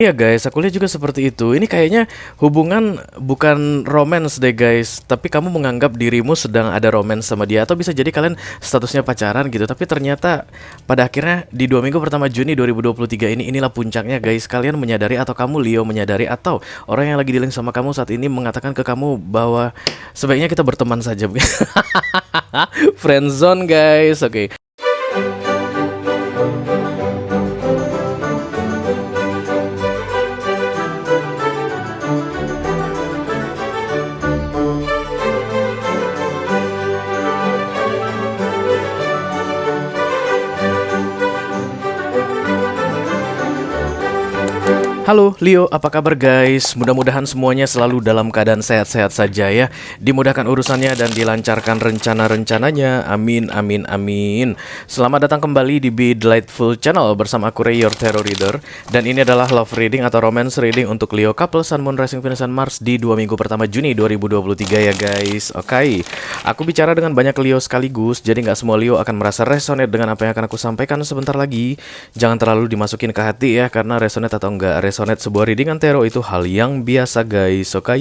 Iya guys, aku lihat juga seperti itu. Ini kayaknya hubungan bukan romance deh guys, tapi kamu menganggap dirimu sedang ada romance sama dia, atau bisa jadi kalian statusnya pacaran gitu. Tapi ternyata pada akhirnya di 2 minggu pertama Juni 2023 ini, inilah puncaknya guys. Kalian menyadari, atau kamu Leo menyadari, atau orang yang lagi dealing sama kamu saat ini mengatakan ke kamu bahwa sebaiknya kita berteman saja. Friendzone guys, oke. Halo Leo, apa kabar guys? Mudah-mudahan semuanya selalu dalam keadaan sehat-sehat saja ya. Dimudahkan urusannya dan dilancarkan rencana-rencananya. Amin, amin, amin. Selamat datang kembali di Be Delightful Channel bersama aku Ray, your tarot reader. Dan ini adalah love reading atau romance reading untuk Leo couple Sun, Moon, Rising, Venus, dan Mars di 2 minggu pertama Juni 2023 ya guys. Oke, aku bicara dengan banyak Leo sekaligus, jadi nggak semua Leo akan merasa resonate dengan apa yang akan aku sampaikan sebentar lagi. Jangan terlalu dimasukin ke hati ya, karena resonate atau enggak resonate sebuah readingan tarot itu hal yang biasa guys, oke?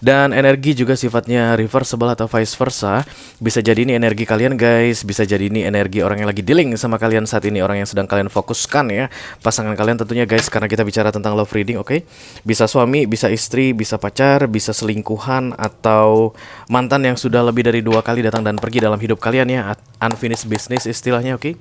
Dan energi juga sifatnya reversible atau vice versa. Bisa jadi ini energi kalian guys, bisa jadi ini energi orang yang lagi dealing sama kalian saat ini, orang yang sedang kalian fokuskan ya, pasangan kalian tentunya guys, karena kita bicara tentang love reading, oke? Bisa suami, bisa istri, bisa pacar, bisa selingkuhan, atau mantan yang sudah lebih dari 2 kali datang dan pergi dalam hidup kalian ya, unfinished business istilahnya, oke?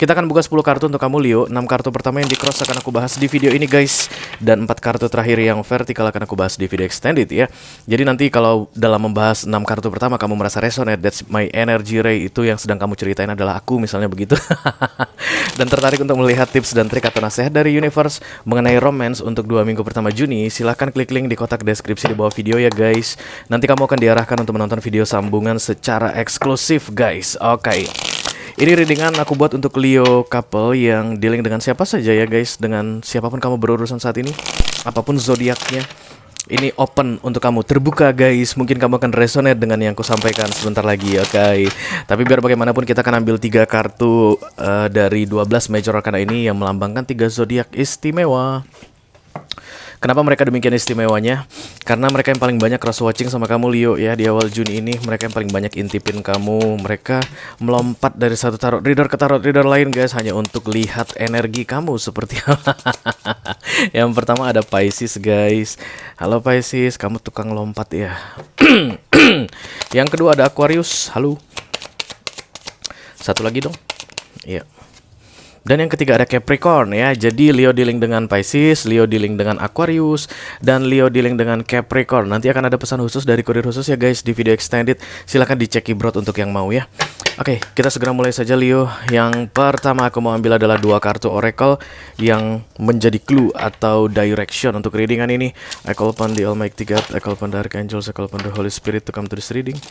Kita akan buka 10 kartu untuk kamu Leo. 6 kartu pertama yang di cross akan aku bahas di video ini guys, dan 4 kartu terakhir yang vertikal akan aku bahas di video extended ya. Jadi nanti kalau dalam membahas 6 kartu pertama kamu merasa resonate, that's my energy ray, itu yang sedang kamu ceritain adalah aku misalnya begitu. Dan tertarik untuk melihat tips dan trik atau nasihat dari universe mengenai romance untuk 2 minggu pertama Juni, silahkan klik link di kotak deskripsi di bawah video ya guys. Nanti kamu akan diarahkan untuk menonton video sambungan secara eksklusif guys. Oke. Ini readingan aku buat untuk Leo couple yang dealing dengan siapa saja ya guys, dengan siapapun kamu berurusan saat ini, apapun zodiaknya. Ini open untuk kamu, terbuka guys. Mungkin kamu akan resonate dengan yang aku sampaikan sebentar lagi, oke? Tapi biar bagaimanapun kita akan ambil 3 kartu dari 12 major arcana ini yang melambangkan 3 zodiak istimewa. Kenapa mereka demikian istimewanya? Karena mereka yang paling banyak cross watching sama kamu Leo ya di awal Juni ini. Mereka yang paling banyak intipin kamu. Mereka melompat dari satu tarot reader ke tarot reader lain guys, hanya untuk lihat energi kamu seperti apa. Yang pertama ada Pisces guys. Halo Pisces, kamu tukang lompat ya. Yang kedua ada Aquarius. Halo. Satu lagi dong. Iya. Dan yang ketiga ada Capricorn ya. Jadi Leo dealing dengan Pisces, Leo dealing dengan Aquarius, dan Leo dealing dengan Capricorn. Nanti akan ada pesan khusus dari kurir khusus ya guys di video extended. Silahkan dicek keyboard untuk yang mau ya. Oke, kita segera mulai saja Leo. Yang pertama aku mau ambil adalah 2 kartu Oracle yang menjadi clue atau direction untuk readingan ini. I call upon the Almighty God, I call upon the Archangels, I call upon the Holy Spirit to come to this reading.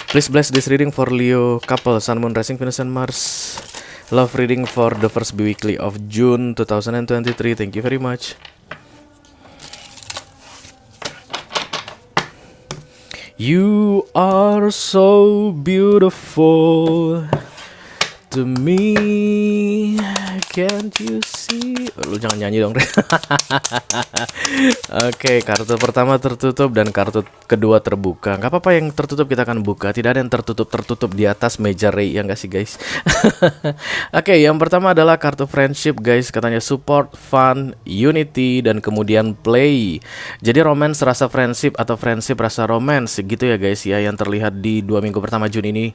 Please bless this reading for Leo couple, Sun, Moon, Rising, Venus, and Mars. Love reading for the first weekly of June 2023. Thank you very much. You are so beautiful to me. Can't you see? Lu jangan nyanyi dong. Oke, kartu pertama tertutup dan kartu kedua terbuka. Gak apa-apa, yang tertutup kita akan buka. Tidak ada yang tertutup di atas meja Ray, ya nggak sih guys? Oke, yang pertama adalah kartu friendship guys. Katanya support, fun, unity, dan kemudian play. Jadi romance rasa friendship atau friendship rasa romance gitu ya guys ya, yang terlihat di 2 minggu pertama Juni ini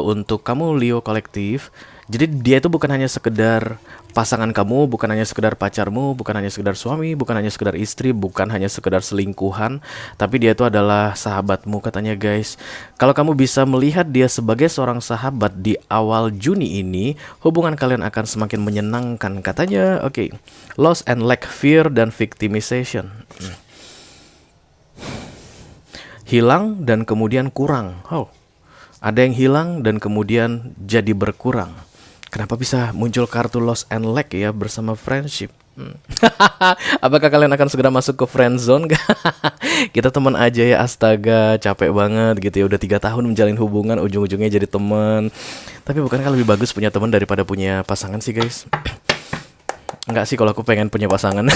untuk kamu Leo kolektif. Jadi dia itu bukan hanya sekedar pasangan kamu, bukan hanya sekedar pacarmu, bukan hanya sekedar suami, bukan hanya sekedar istri, bukan hanya sekedar selingkuhan, tapi dia itu adalah sahabatmu katanya guys. Kalau kamu bisa melihat dia sebagai seorang sahabat di awal Juni ini, hubungan kalian akan semakin menyenangkan katanya. Oke. Loss and lack, fear dan victimization. Hilang dan kemudian kurang. Oh. Ada yang hilang dan kemudian jadi berkurang. Kenapa bisa muncul kartu loss and lack ya bersama friendship? Apakah kalian akan segera masuk ke friend zone? Kita teman aja ya, astaga, capek banget gitu ya. Udah 3 tahun menjalin hubungan, ujung-ujungnya jadi teman. Tapi bukankah lebih bagus punya teman daripada punya pasangan sih guys? Enggak sih, kalau aku pengen punya pasangan.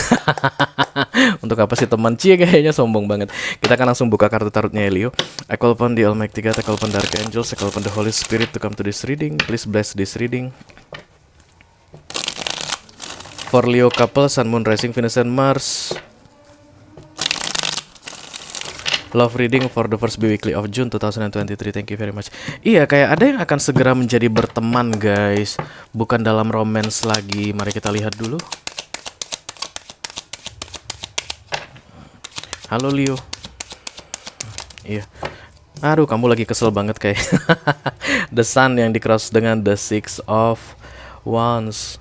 Untuk apa sih teman? Cie, kayaknya sombong banget. Kita akan langsung buka kartu tarotnya ya, Leo. I call upon the Almighty God, I call upon the Archangels, I call upon the Holy Spirit to come to this reading. Please bless this reading. For Leo couple, Sun, Moon, Rising, Venus, and Mars. Love reading for the first weekly of June 2023. Thank you very much. Iya, kayak ada yang akan segera menjadi berteman, guys. Bukan dalam romance lagi. Mari kita lihat dulu. Halo Leo. Iya. Aduh, kamu lagi kesel banget kayak. The Sun yang di cross dengan the Six of Wands.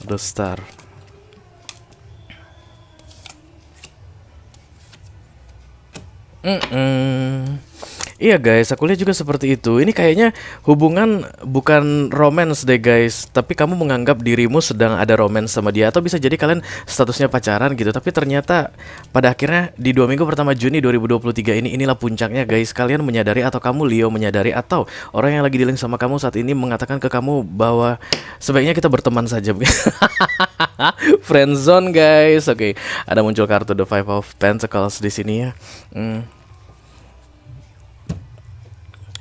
The Star. Iya guys, aku lihat juga seperti itu. Ini kayaknya hubungan bukan romance deh guys, tapi kamu menganggap dirimu sedang ada romance sama dia. Atau bisa jadi kalian statusnya pacaran gitu, tapi ternyata pada akhirnya di 2 minggu pertama Juni 2023 ini, inilah puncaknya guys. Kalian menyadari, atau kamu Leo menyadari, atau orang yang lagi dealing sama kamu saat ini mengatakan ke kamu bahwa sebaiknya kita berteman saja. Friendzone guys. Oke, ada muncul kartu The Five of Pentacles di sini ya.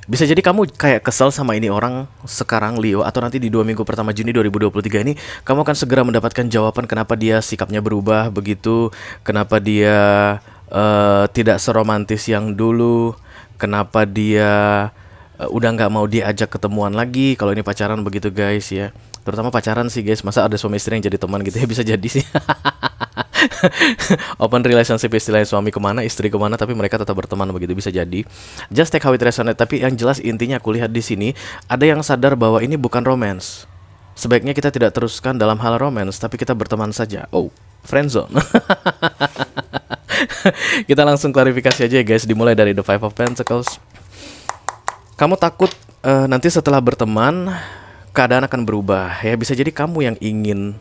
Bisa jadi kamu kayak kesel sama ini orang sekarang Leo, atau nanti di 2 minggu pertama Juni 2023 ini kamu akan segera mendapatkan jawaban kenapa dia sikapnya berubah begitu, kenapa dia tidak seromantis yang dulu, kenapa dia udah nggak mau diajak ketemuan lagi. Kalau ini pacaran begitu guys ya, terutama pacaran sih guys, masa ada suami istri yang jadi teman gitu ya, bisa jadi sih. Open relationship istilahnya, suami kemana istri kemana, tapi mereka tetap berteman begitu, bisa jadi. Just take how it resonate. Tapi yang jelas intinya aku lihat di sini ada yang sadar bahwa ini bukan romance. Sebaiknya kita tidak teruskan dalam hal romance, tapi kita berteman saja. Oh, friendzone. Kita langsung klarifikasi aja ya guys, dimulai dari The Five of Pentacles. Kamu takut nanti setelah berteman keadaan akan berubah ya. Bisa jadi kamu yang ingin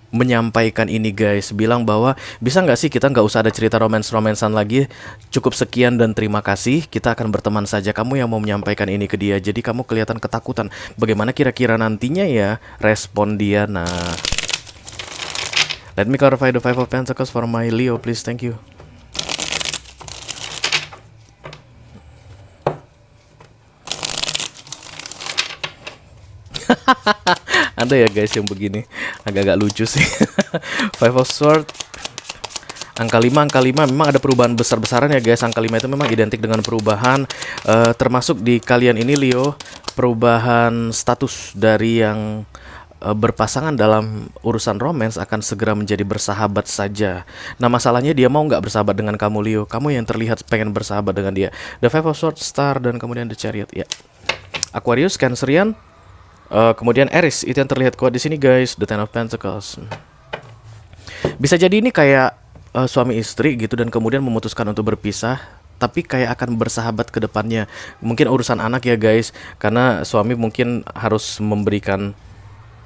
menyampaikan ini guys, bilang bahwa bisa nggak sih kita nggak usah ada cerita romansan lagi, cukup sekian dan terima kasih, kita akan berteman saja. Kamu yang mau menyampaikan ini ke dia, jadi kamu kelihatan ketakutan. Bagaimana kira-kira nantinya ya respon dia? Nah, let me clarify the Five of Pentacles for my Leo please, thank you. Ada ya guys yang begini, agak-agak lucu sih. Five of Swords, angka 5 memang ada perubahan besar-besaran ya guys. Angka 5 itu memang identik dengan perubahan, termasuk di kalian ini Leo, perubahan status dari yang berpasangan dalam urusan romance akan segera menjadi bersahabat saja. Nah masalahnya dia mau nggak bersahabat dengan kamu Leo, kamu yang terlihat pengen bersahabat dengan dia. The Five of Swords, Star, dan kemudian The Chariot ya. Aquarius, Cancerian, kemudian Aries, itu yang terlihat kuat di sini guys. The Ten of Pentacles. Bisa jadi ini kayak suami istri gitu, dan kemudian memutuskan untuk berpisah, tapi kayak akan bersahabat ke depannya. Mungkin urusan anak ya guys, karena suami mungkin harus memberikan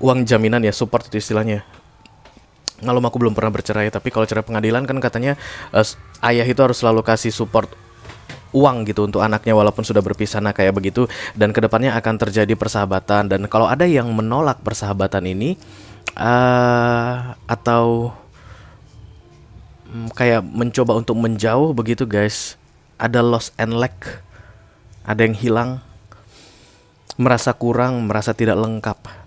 uang jaminan ya, support itu istilahnya. Ngalum, aku belum pernah bercerai, tapi kalau cerai pengadilan kan katanya ayah itu harus selalu kasih support uang gitu untuk anaknya walaupun sudah berpisah. Nah kayak begitu, dan kedepannya akan terjadi persahabatan. Dan kalau ada yang menolak persahabatan ini atau kayak mencoba untuk menjauh begitu guys, ada lost and lack, ada yang hilang, merasa kurang, merasa tidak lengkap.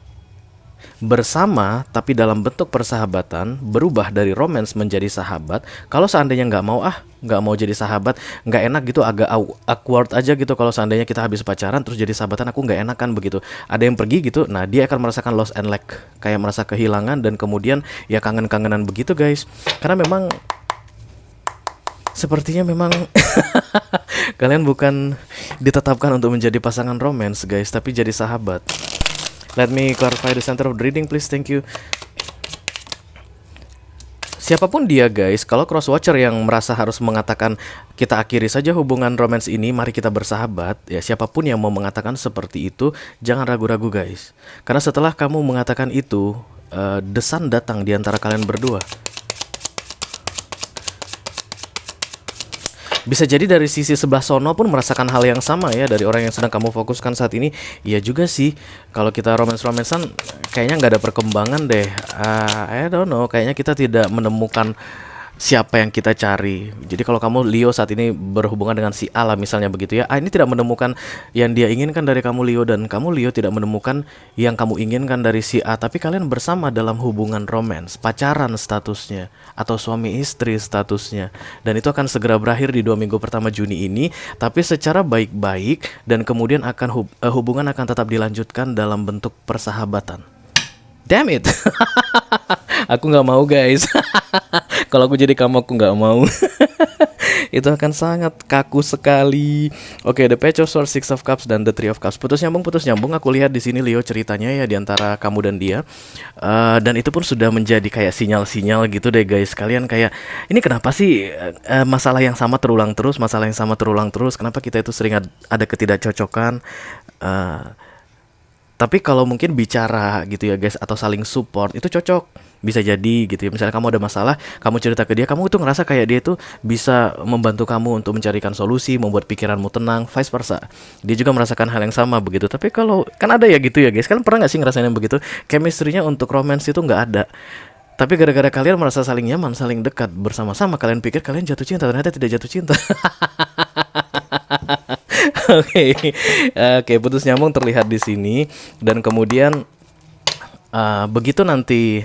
Bersama tapi dalam bentuk persahabatan, berubah dari romance menjadi sahabat. Kalau seandainya nggak mau jadi sahabat, nggak enak gitu, agak awkward aja gitu. Kalau seandainya kita habis pacaran terus jadi sahabatan, aku nggak enak kan begitu. Ada yang pergi gitu, nah dia akan merasakan lost and lack, kayak merasa kehilangan, dan kemudian ya kangen-kangenan begitu guys. Karena memang sepertinya memang kalian bukan ditetapkan untuk menjadi pasangan romance guys, tapi jadi sahabat. Let me clarify the center of the reading please, thank you. Siapapun dia guys, kalau cross watcher yang merasa harus mengatakan kita akhiri saja hubungan romance ini, mari kita bersahabat, ya siapapun yang mau mengatakan seperti itu, jangan ragu-ragu guys. Karena setelah kamu mengatakan itu, the sun datang di antara kalian berdua. Bisa jadi dari sisi sebelah sono pun merasakan hal yang sama ya, dari orang yang sedang kamu fokuskan saat ini. Iya juga sih, kalau kita romance-romancean kayaknya nggak ada perkembangan deh. I don't know, kayaknya kita tidak menemukan siapa yang kita cari. Jadi kalau kamu Leo saat ini berhubungan dengan si A lah misalnya begitu ya, ini tidak menemukan yang dia inginkan dari kamu Leo, dan kamu Leo tidak menemukan yang kamu inginkan dari si A, tapi kalian bersama dalam hubungan romance, pacaran statusnya, atau suami istri statusnya, dan itu akan segera berakhir di 2 minggu pertama Juni ini, tapi secara baik-baik, dan kemudian akan hubungan akan tetap dilanjutkan dalam bentuk persahabatan. Damn it. Aku nggak mau guys. Kalau aku jadi kamu aku nggak mau. Itu akan sangat kaku sekali. Oke, The Page of Swords, Six of Cups, dan The Three of Cups. Putus nyambung. Aku lihat di sini Leo ceritanya ya, di antara kamu dan dia. Dan itu pun sudah menjadi kayak sinyal-sinyal gitu deh guys. Kalian kayak, ini kenapa sih masalah yang sama terulang terus? Kenapa kita itu sering ada ketidakcocokan? Tapi kalau mungkin bicara gitu ya guys, atau saling support, itu cocok. Bisa jadi gitu ya, misalnya kamu ada masalah, kamu cerita ke dia, kamu tuh ngerasa kayak dia tuh bisa membantu kamu untuk mencarikan solusi, membuat pikiranmu tenang, vice versa. Dia juga merasakan hal yang sama begitu. Tapi kalau, kan ada ya gitu ya guys, kalian pernah gak sih ngerasain yang begitu? Chemistry-nya untuk romance itu gak ada. Tapi gara-gara kalian merasa saling nyaman, saling dekat bersama-sama, kalian pikir kalian jatuh cinta, ternyata tidak jatuh cinta. Oke, putus nyambung terlihat di sini, dan kemudian begitu nanti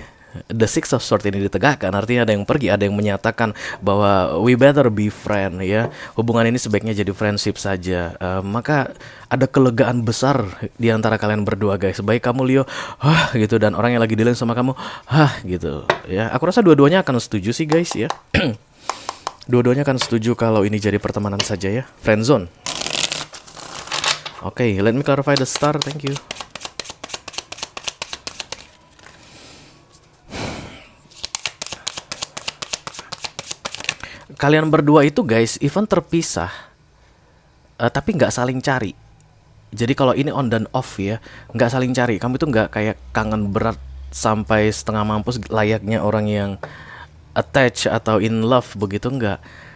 The Six of Swords ini ditegakkan, artinya ada yang pergi, ada yang menyatakan bahwa we better be friend ya. Hubungan ini sebaiknya jadi friendship saja. Maka ada kelegaan besar di antara kalian berdua guys. Baik kamu Leo, gitu, dan orang yang lagi dealing sama kamu, gitu ya. Aku rasa dua-duanya akan setuju sih guys ya. Dua-duanya akan setuju kalau ini jadi pertemanan saja ya, friendzone. Oke, let me clarify the star, thank you. Kalian berdua itu guys, even terpisah, tapi nggak saling cari. Jadi kalau ini on dan off ya, nggak saling cari. Kamu itu nggak kayak kangen berat sampai setengah mampus layaknya orang yang attach atau in love begitu, nggak.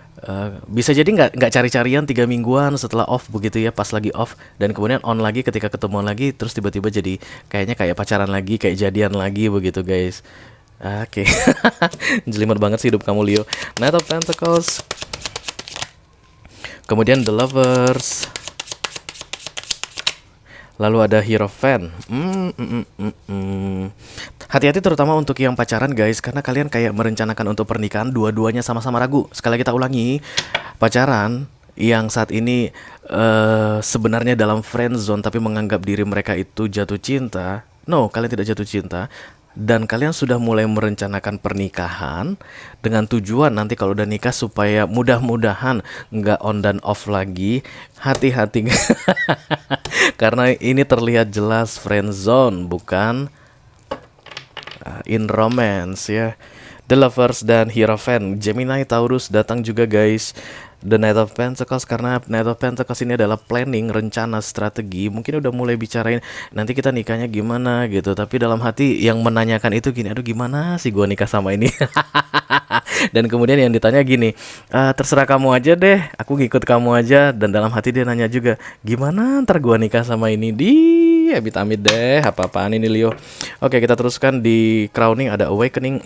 Bisa jadi nggak cari-carian 3 mingguan setelah off begitu ya, pas lagi off, dan kemudian on lagi ketika ketemuan lagi, terus tiba-tiba jadi kayaknya kayak pacaran lagi, kayak jadian lagi begitu guys. Oke. Jelimet banget sih hidup kamu Leo. Knight of Pentacles, kemudian The Lovers, lalu ada Hierophant. Hati-hati terutama untuk yang pacaran guys, karena kalian kayak merencanakan untuk pernikahan, dua-duanya sama-sama ragu. Sekali kita ulangi, pacaran yang saat ini sebenarnya dalam friend zone tapi menganggap diri mereka itu jatuh cinta. No, kalian tidak jatuh cinta. Dan kalian sudah mulai merencanakan pernikahan dengan tujuan nanti kalau udah nikah supaya mudah-mudahan nggak on dan off lagi. Hati-hati. Karena ini terlihat jelas friend zone, bukan in romance ya. The Lovers dan Hierophant, Gemini, Taurus datang juga guys. The Knight of Pentacles, karena Knight of Pentacles ini adalah planning, rencana, strategi. Mungkin udah mulai bicarain nanti kita nikahnya gimana gitu, tapi dalam hati yang menanyakan itu gini, aduh gimana sih gua nikah sama ini. Dan kemudian yang ditanya gini, terserah kamu aja deh, aku ngikut kamu aja. Dan dalam hati dia nanya juga, gimana ntar gua nikah sama ini? Amit-amit deh, apa-apaan ini Leo. Oke, kita teruskan di crowning, ada awakening.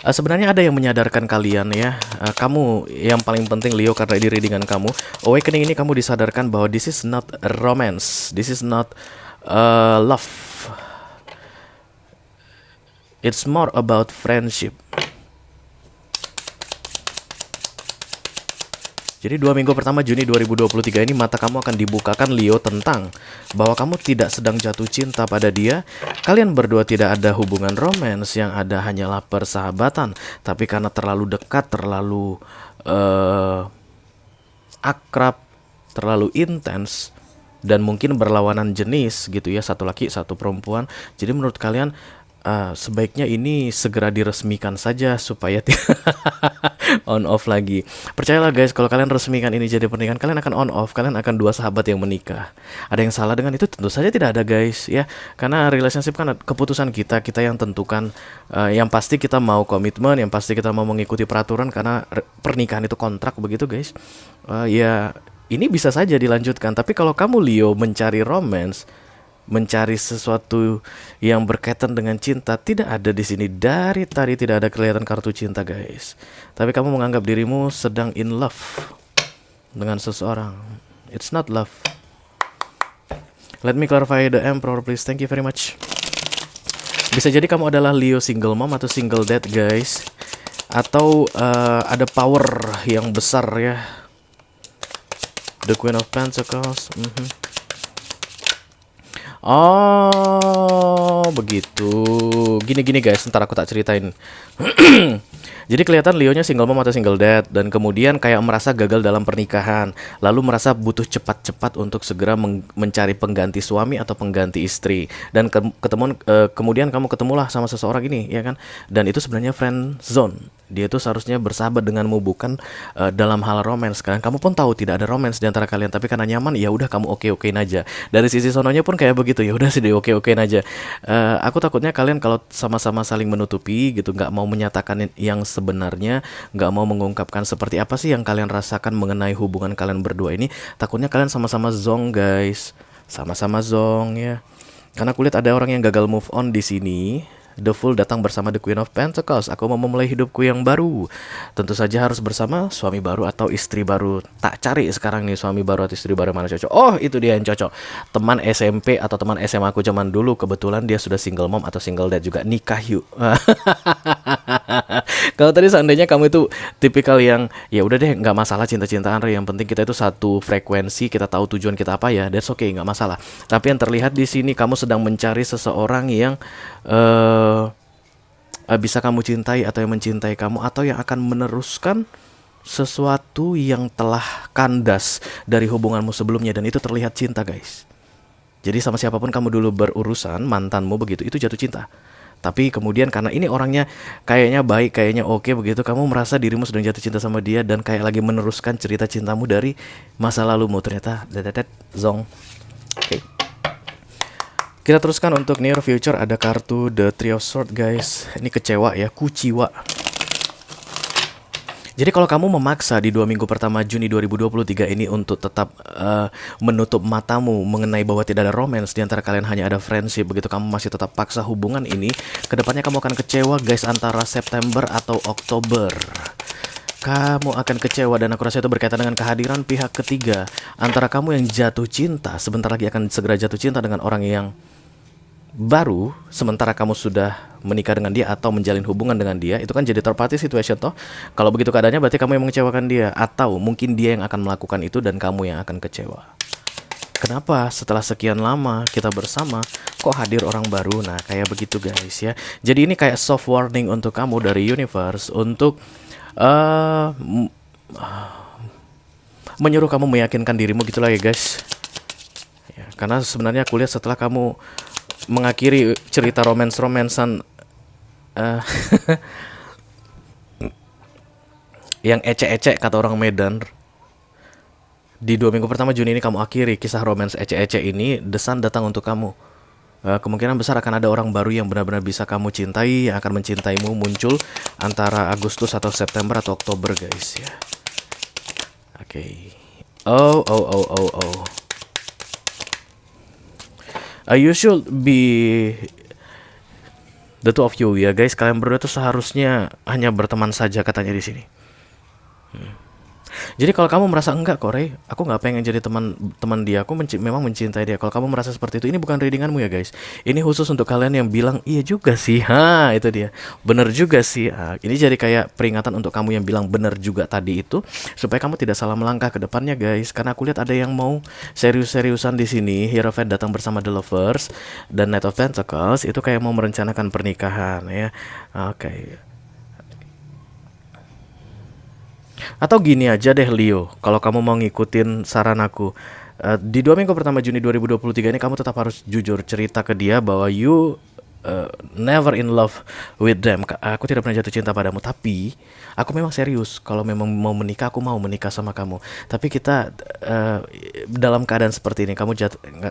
Sebenarnya ada yang menyadarkan kalian ya, kamu yang paling penting Leo, karena ini readingan kamu. Awakening ini kamu disadarkan bahwa this is not romance, this is not love, it's more about friendship. Jadi 2 minggu pertama Juni 2023 ini mata kamu akan dibukakan Leo tentang bahwa kamu tidak sedang jatuh cinta pada dia. Kalian berdua tidak ada hubungan romance, yang ada hanyalah persahabatan. Tapi karena terlalu dekat, terlalu akrab, terlalu intens, dan mungkin berlawanan jenis gitu ya, satu laki satu perempuan. Jadi menurut kalian sebaiknya ini segera diresmikan saja supaya On off lagi. Percayalah guys, kalau kalian resmikan ini jadi pernikahan, kalian akan on off, kalian akan dua sahabat yang menikah. Ada yang salah dengan itu? Tentu saja tidak ada guys ya. Karena relationship kan keputusan kita, kita yang tentukan. Yang pasti kita mau komitmen, yang pasti kita mau mengikuti peraturan karena pernikahan itu kontrak begitu guys. Ya ini bisa saja dilanjutkan. Tapi kalau kamu Leo mencari romance, mencari sesuatu yang berkaitan dengan cinta, tidak ada di sini. Dari tadi tidak ada kelihatan kartu cinta guys. Tapi kamu menganggap dirimu sedang in love dengan seseorang. It's not love. Let me clarify the emperor please. Thank you very much. Bisa jadi kamu adalah Leo single mom atau single dad guys. Atau ada power yang besar ya. The Queen of Pentacles. Oh, begitu. Gini guys, ntar aku tak ceritain. Jadi kelihatan Leonya single mom atau single dad dan kemudian kayak merasa gagal dalam pernikahan, lalu merasa butuh cepat-cepat untuk segera mencari pengganti suami atau pengganti istri. Dan kemudian kamu ketemulah sama seseorang ini, ya kan? Dan itu sebenarnya friend zone. Dia tuh seharusnya bersahabat denganmu, bukan dalam hal romance. Kan kamu pun tahu tidak ada romance di antara kalian, tapi karena nyaman ya udah kamu oke-okein aja. Dari sisi sononya pun kayak begitu, ya udah sih di oke-okein aja. Aku takutnya kalian kalau sama-sama saling menutupi gitu, nggak mau menyatakan yang sebenarnya, nggak mau mengungkapkan seperti apa sih yang kalian rasakan mengenai hubungan kalian berdua ini, takutnya kalian sama-sama zong guys, sama-sama zong ya. Karena kulihat ada orang yang gagal move on di sini. The Fool datang bersama The Queen of Pentacles. Aku mau memulai hidupku yang baru. Tentu saja harus bersama suami baru atau istri baru. Tak cari sekarang nih suami baru atau istri baru mana cocok. Oh, itu dia yang cocok. Teman SMP atau teman SMA aku zaman dulu, kebetulan dia sudah single mom atau single dad juga. Nikah yuk. Kalau tadi seandainya kamu itu tipikal yang ya udah deh, nggak masalah cinta-cintaan, yang penting kita itu satu frekuensi, kita tahu tujuan kita apa ya, that's okay, nggak masalah. Tapi yang terlihat di sini kamu sedang mencari seseorang yang bisa kamu cintai atau yang mencintai kamu atau yang akan meneruskan sesuatu yang telah kandas dari hubunganmu sebelumnya, dan itu terlihat cinta guys. Jadi sama siapapun kamu dulu berurusan, mantanmu begitu, itu jatuh cinta. Tapi kemudian karena ini orangnya kayaknya baik, kayaknya oke begitu, kamu merasa dirimu sedang jatuh cinta sama dia dan kayak lagi meneruskan cerita cintamu dari masa lalumu. Ternyata zong. Oke. Kita teruskan untuk near future, ada kartu The Three of Swords guys. Ini kecewa ya, kuciwa. Jadi kalau kamu memaksa di 2 minggu pertama Juni 2023 ini untuk tetap menutup matamu mengenai bahwa tidak ada romance di antara kalian, hanya ada friendship, begitu kamu masih tetap paksa hubungan ini, kedepannya kamu akan kecewa guys antara September atau Oktober. Kamu akan kecewa dan aku rasa itu berkaitan dengan kehadiran pihak ketiga. Antara kamu yang jatuh cinta, sebentar lagi akan segera jatuh cinta dengan orang yang baru, sementara kamu sudah menikah dengan dia atau menjalin hubungan dengan dia. Itu kan jadi third party situation toh. Kalau begitu keadaannya berarti kamu yang mengecewakan dia, atau mungkin dia yang akan melakukan itu dan kamu yang akan kecewa. Kenapa setelah sekian lama kita bersama kok hadir orang baru? Nah kayak begitu guys ya. Jadi ini kayak soft warning untuk kamu dari universe untuk menyuruh kamu meyakinkan dirimu gitulah ya guys ya, karena sebenarnya aku lihat setelah kamu mengakhiri cerita romansan yang ecek-ecek kata orang Medan, di 2 minggu pertama Juni ini kamu akhiri kisah romans ecek-ecek ini. The Sun datang untuk kamu. Kemungkinan besar akan ada orang baru yang benar-benar bisa kamu cintai, yang akan mencintaimu, muncul antara Agustus atau September atau Oktober guys ya. Oke. Oh. You should be the two of you ya guys. Kalian berdua tuh seharusnya hanya berteman saja katanya di sini. Jadi kalau kamu merasa enggak kok Rey, aku nggak pengen jadi teman dia, aku memang mencintai dia. Kalau kamu merasa seperti itu, ini bukan readinganmu ya guys. Ini khusus untuk kalian yang bilang iya juga sih, itu dia, bener juga sih. Ini jadi kayak peringatan untuk kamu yang bilang bener juga tadi itu, supaya kamu tidak salah melangkah ke depannya guys. Karena aku lihat ada yang mau serius-seriusan di sini. Hierophant datang bersama The Lovers dan Knight of Pentacles, itu kayak mau merencanakan pernikahan ya. Oke. Atau gini aja deh Leo, kalau kamu mau ngikutin saran aku, di 2 minggu pertama Juni 2023 ini kamu tetap harus jujur cerita ke dia bahwa you never in love with them. Aku tidak pernah jatuh cinta padamu, tapi aku memang serius. Kalau memang mau menikah, aku mau menikah sama kamu. Tapi kita dalam keadaan seperti ini, kamu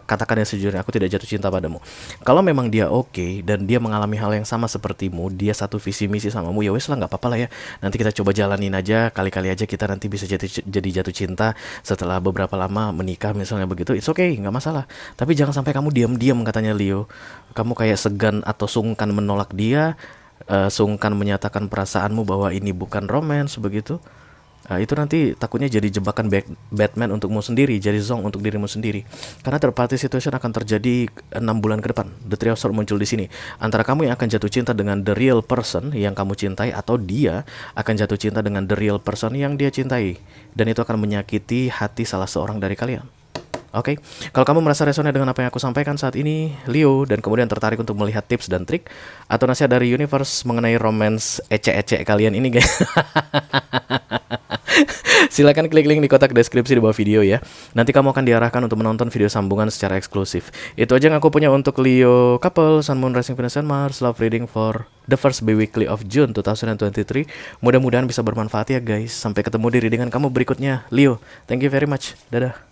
katakan yang sejujurnya, aku tidak jatuh cinta padamu. Kalau memang dia oke dan dia mengalami hal yang sama sepertimu, dia satu visi misi samamu, ya wes lah, nggak apa-apa lah ya. Nanti kita coba jalanin aja, kali-kali aja kita nanti bisa jadi jatuh cinta setelah beberapa lama menikah misalnya begitu. It's okay, nggak masalah. Tapi jangan sampai kamu diam-diam, katanya Leo. Kamu kayak segan atau sungkan menolak dia, sungkan menyatakan perasaanmu bahwa ini bukan romance begitu. Itu nanti takutnya jadi jebakan Batman untukmu sendiri, jadi zong untuk dirimu sendiri. Karena third party situation akan terjadi 6 bulan ke depan. The Three of Swords muncul di sini. Antara kamu yang akan jatuh cinta dengan the real person yang kamu cintai, atau dia akan jatuh cinta dengan the real person yang dia cintai. Dan itu akan menyakiti hati salah seorang dari kalian. Oke, kalau kamu merasa resonate dengan apa yang aku sampaikan saat ini, Leo, dan kemudian tertarik untuk melihat tips dan trik atau nasihat dari universe mengenai romance ecek-ecek kalian ini, guys, silakan klik link di kotak deskripsi di bawah video ya. Nanti kamu akan diarahkan untuk menonton video sambungan secara eksklusif. Itu aja yang aku punya untuk Leo couple, Sun, Moon, Rising, Venus, and Mars love reading for the first bi-weekly of June 2023. Mudah-mudahan bisa bermanfaat ya, guys. Sampai ketemu di readingan kamu berikutnya, Leo. Thank you very much. Dadah.